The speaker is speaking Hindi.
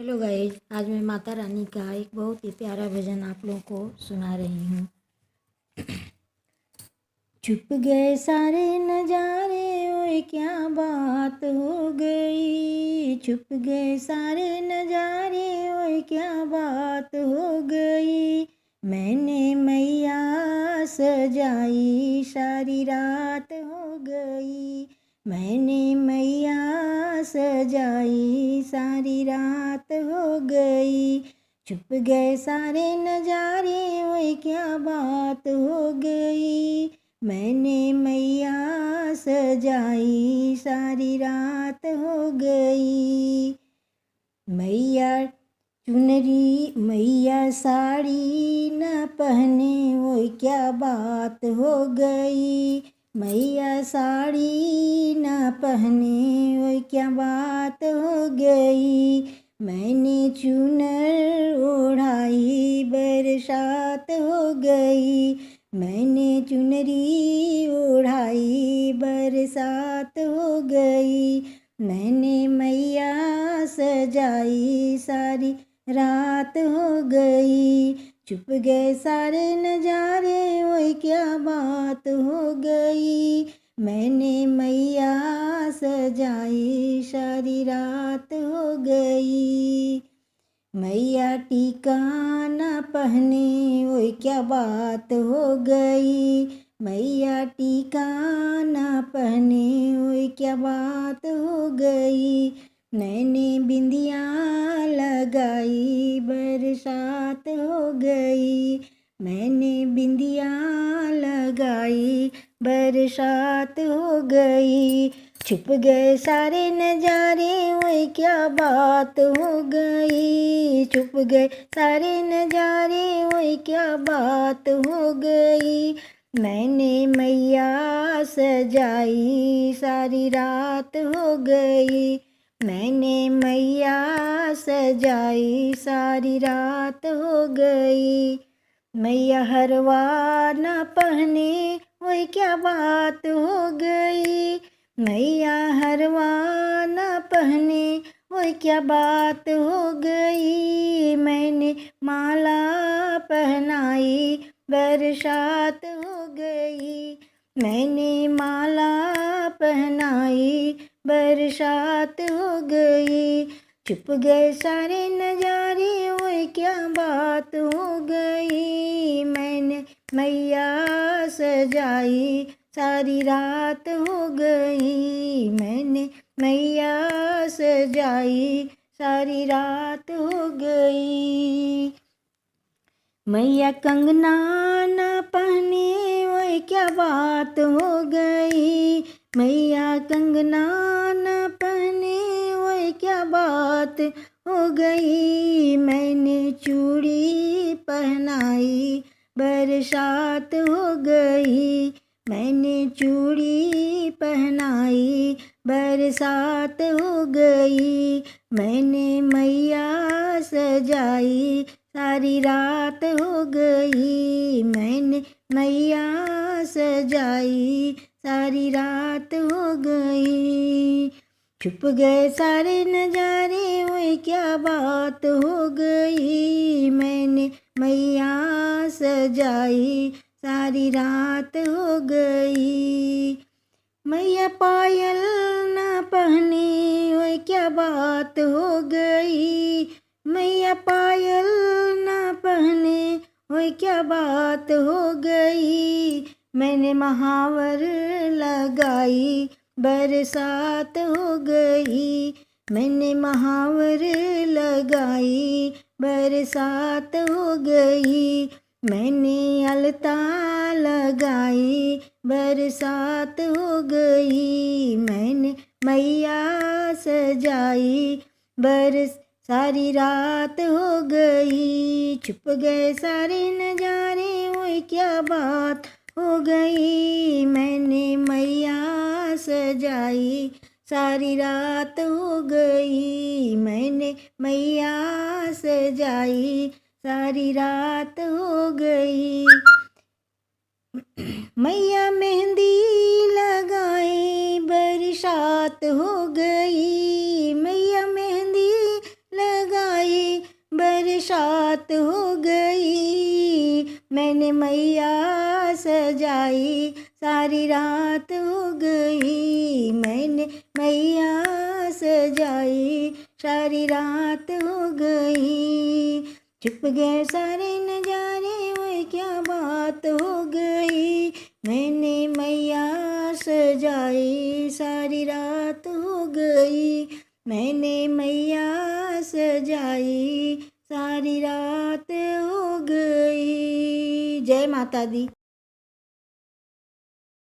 हेलो गाइज, आज मैं माता रानी का एक बहुत ही प्यारा भजन आप लोगों को सुना रही हूँ। छुप गए सारे नजारे, ओए क्या बात हो गई। छुप गए सारे नजारे, ओए क्या बात हो गई। मैंने मैया सजाई, सारी रात हो गई। मैंने मैया सजाई, सारी रात हो गई। छुप गए सारे नजारे, ओए क्या बात हो गई। मैंने मैया सजाई, सारी रात हो गई। मैया चुनरी, मैया साड़ी न पहने, वो क्या बात हो गई। मैया साड़ी न पहने, वो क्या बात हो गई। मैंने चुनर ओढ़ाई, बरसात हो गई। मैंने चुनरी ओढ़ाई, बरसात हो गई। मैंने मैया सजाई, सारी रात हो गई। छुप गए सारे नजारे, ओए क्या बात हो गई। मैंने मैया सजाई, सारी रात हो गई। मैया टीका न पहने, ओए क्या बात हो गई। मैया टीका न पहने, ओए क्या बात हो गई। मैंने बिंदिया लगाई, बरसात हो गई। मैंने बिंदिया लगाई, बरसात हो गई। छुप गए सारे नजारे, ओए क्या बात हो गई। छुप गए सारे नजारे, ओए क्या बात हो गई। मैंने मैया सजाई, सारी रात हो गई। मैंने मैया सजाई, सारी रात हो गई। मैया हरवा न पहने, ओए क्या बात हो गई। मैया हरवा न पहने, ओए क्या बात हो गई। मैंने माला पहनाई, बरसात हो गई। मैंने माला पहनाई, बरसात हो गई। छुप गए सारे नजारे, ओए क्या बात हो गई। मैंने मैया सजाई, सारी रात हो गई। मैंने मैया सजाई, सारी रात हो गई। मैया कंगना न पहने, ओए क्या बात हो गई। मैया कंगना न पहने, ओए क्या बात हो गई। मैंने चूड़ी पहनाई, बरसात हो गई। मैंने चूड़ी पहनाई, बरसात हो गई। मैंने मैया सजाई, सारी रात हो गई। मैंने मैया सजाई, सारी रात हो गई। छुप गए सारे नजारे, ओए क्या बात हो गई। मैंने मैया सजाई, सारी रात हो गई। मैया पायल न पहने, ओए क्या बात हो गई। मैया पायल न पहने, ओए क्या बात हो गई। मैंने महावर लगाई, बरसात हो गई। मैंने महावर लगाई, बरसात हो गई। मैंने अलता लगाई, बरसात हो गई। मैंने मैया सजाई, सारी रात हो गई। छुप गए सारे नजारे, ओए क्या बात हो गई। मैंने मैया सजाई, सारी रात हो गई। मैंने मैया सजाई, सारी रात हो गई। मैया मेहंदी लगाई, बरसात हो गई। मैया मेहंदी लगाई, बात हो गई, मैंने मैया सजाई, सारी रात हो गई, मैंने मैया सजाई, सारी रात हो गई। छुप गए सारे नजारे, ओए क्या बात हो गई, मैंने मैया सजाई, सारी रात हो गई, मैंने मैया सजाई, सारी रात हो गई। जय माता दी।